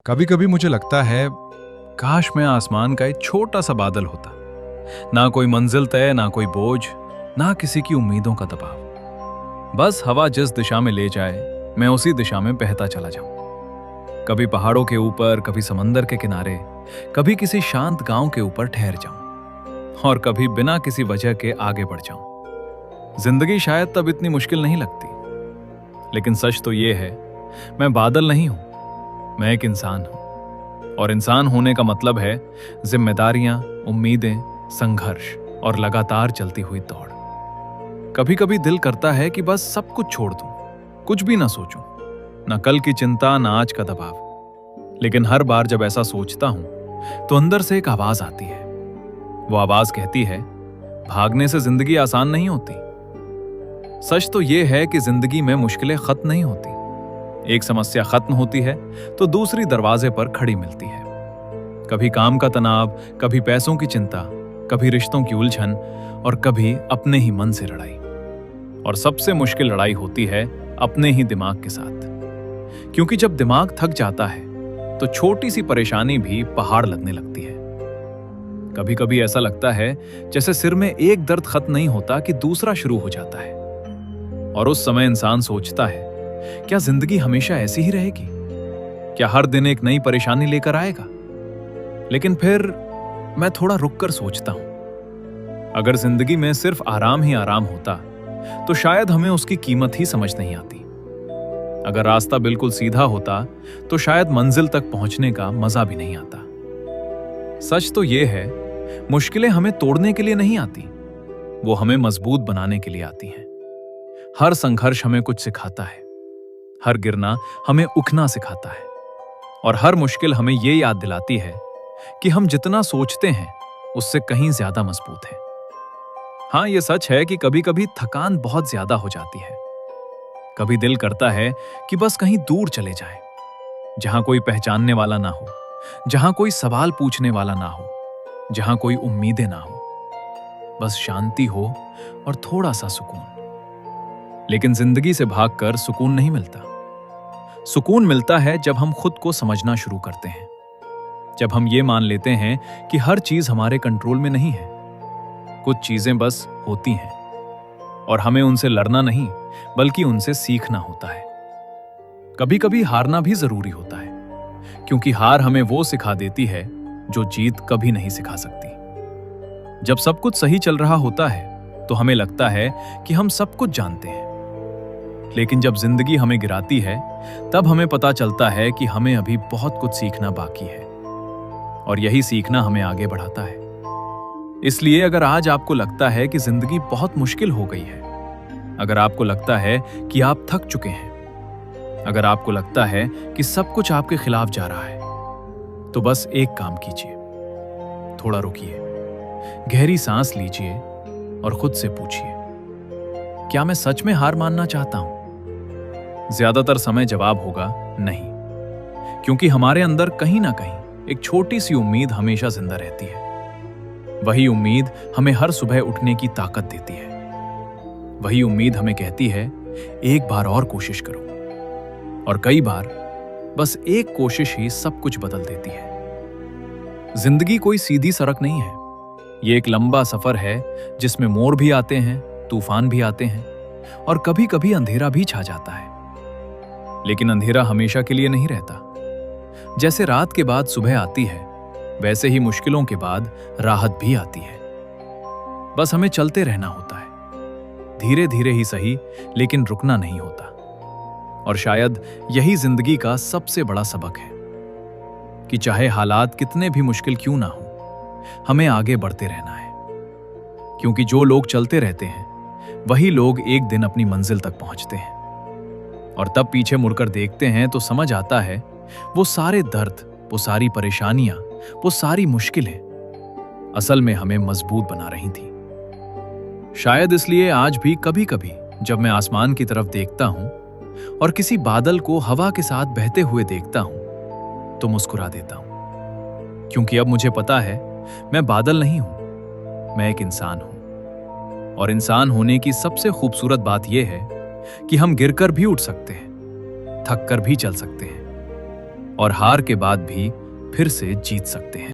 कभी कभी मुझे लगता है काश मैं आसमान का एक छोटा सा बादल होता। ना कोई मंजिल तय, ना कोई बोझ, ना किसी की उम्मीदों का दबाव। बस हवा जिस दिशा में ले जाए मैं उसी दिशा में बहता चला जाऊं। कभी पहाड़ों के ऊपर, कभी समंदर के किनारे, कभी किसी शांत गांव के ऊपर ठहर जाऊं और कभी बिना किसी वजह के आगे बढ़ जाऊं। जिंदगी शायद तब इतनी मुश्किल नहीं लगती, लेकिन सच तो ये है, मैं बादल नहीं हूं, मैं एक इंसान हूं। और इंसान होने का मतलब है जिम्मेदारियां, उम्मीदें, संघर्ष और लगातार चलती हुई दौड़। कभी कभी दिल करता है कि बस सब कुछ छोड़ दूं, कुछ भी ना सोचूं, ना कल की चिंता, ना आज का दबाव। लेकिन हर बार जब ऐसा सोचता हूं तो अंदर से एक आवाज आती है। वो आवाज कहती है, भागने से जिंदगी आसान नहीं होती। सच तो ये है कि जिंदगी में मुश्किलें खत्म नहीं होती। एक समस्या खत्म होती है तो दूसरी दरवाजे पर खड़ी मिलती है। कभी काम का तनाव, कभी पैसों की चिंता, कभी रिश्तों की उलझन और कभी अपने ही मन से लड़ाई। और सबसे मुश्किल लड़ाई होती है अपने ही दिमाग के साथ, क्योंकि जब दिमाग थक जाता है तो छोटी सी परेशानी भी पहाड़ लगने लगती है। कभी कभी ऐसा लगता है जैसे सिर में एक दर्द खत्म नहीं होता कि दूसरा शुरू हो जाता है। और उस समय इंसान सोचता है, क्या जिंदगी हमेशा ऐसी ही रहेगी? क्या हर दिन एक नई परेशानी लेकर आएगा? लेकिन फिर मैं थोड़ा रुककर सोचता हूं, अगर जिंदगी में सिर्फ आराम ही आराम होता तो शायद हमें उसकी कीमत ही समझ नहीं आती। अगर रास्ता बिल्कुल सीधा होता तो शायद मंजिल तक पहुंचने का मजा भी नहीं आता। सच तो यह है, मुश्किलें हमें तोड़ने के लिए नहीं आती, वो हमें मजबूत बनाने के लिए आती हैं। हर संघर्ष हमें कुछ सिखाता है, हर गिरना हमें उठना सिखाता है, और हर मुश्किल हमें यह याद दिलाती है कि हम जितना सोचते हैं उससे कहीं ज्यादा मजबूत है। हाँ, यह सच है कि कभी कभी थकान बहुत ज्यादा हो जाती है। कभी दिल करता है कि बस कहीं दूर चले जाए, जहां कोई पहचानने वाला ना हो, जहां कोई सवाल पूछने वाला ना हो, जहां कोई उम्मीदें ना हो, बस शांति हो और थोड़ा सा सुकून। लेकिन जिंदगी से भागकर सुकून नहीं मिलता। सुकून मिलता है जब हम खुद को समझना शुरू करते हैं, जब हम ये मान लेते हैं कि हर चीज हमारे कंट्रोल में नहीं है। कुछ चीजें बस होती हैं और हमें उनसे लड़ना नहीं, बल्कि उनसे सीखना होता है। कभी कभी हारना भी जरूरी होता है, क्योंकि हार हमें वो सिखा देती है जो जीत कभी नहीं सिखा सकती। जब सब कुछ सही चल रहा होता है तो हमें लगता है कि हम सब कुछ जानते हैं, लेकिन जब जिंदगी हमें गिराती है तब हमें पता चलता है कि हमें अभी बहुत कुछ सीखना बाकी है, और यही सीखना हमें आगे बढ़ाता है। इसलिए अगर आज आपको लगता है कि जिंदगी बहुत मुश्किल हो गई है, अगर आपको लगता है कि आप थक चुके हैं, अगर आपको लगता है कि सब कुछ आपके खिलाफ जा रहा है, तो बस एक काम कीजिए, थोड़ा रुकिए, गहरी सांस लीजिए और खुद से पूछिए, क्या मैं सच में हार मानना चाहता हूं? ज्यादातर समय जवाब होगा नहीं, क्योंकि हमारे अंदर कहीं ना कहीं एक छोटी सी उम्मीद हमेशा जिंदा रहती है। वही उम्मीद हमें हर सुबह उठने की ताकत देती है। वही उम्मीद हमें कहती है, एक बार और कोशिश करो। और कई बार बस एक कोशिश ही सब कुछ बदल देती है। जिंदगी कोई सीधी सड़क नहीं है, ये एक लंबा सफर है जिसमें मोड़ भी आते हैं, तूफान भी आते हैं, और कभी कभी अंधेरा भी छा जाता है। लेकिन अंधेरा हमेशा के लिए नहीं रहता। जैसे रात के बाद सुबह आती है, वैसे ही मुश्किलों के बाद राहत भी आती है। बस हमें चलते रहना होता है, धीरे धीरे ही सही, लेकिन रुकना नहीं होता। और शायद यही जिंदगी का सबसे बड़ा सबक है कि चाहे हालात कितने भी मुश्किल क्यों ना हो, हमें आगे बढ़ते रहना है। क्योंकि जो लोग चलते रहते हैं वही लोग एक दिन अपनी मंजिल तक पहुंचते हैं, और तब पीछे मुड़कर देखते हैं तो समझ आता है, वो सारे दर्द, वो सारी परेशानियां, वो सारी मुश्किलें असल में हमें मजबूत बना रही थी। शायद इसलिए आज भी कभी कभी जब मैं आसमान की तरफ देखता हूं और किसी बादल को हवा के साथ बहते हुए देखता हूं तो मुस्कुरा देता हूं, क्योंकि अब मुझे पता है मैं बादल नहीं हूं, मैं एक इंसान हूं। और इंसान होने की सबसे खूबसूरत बात यह है कि हम गिरकर भी उठ सकते हैं, थक कर भी चल सकते हैं, और हार के बाद भी फिर से जीत सकते हैं।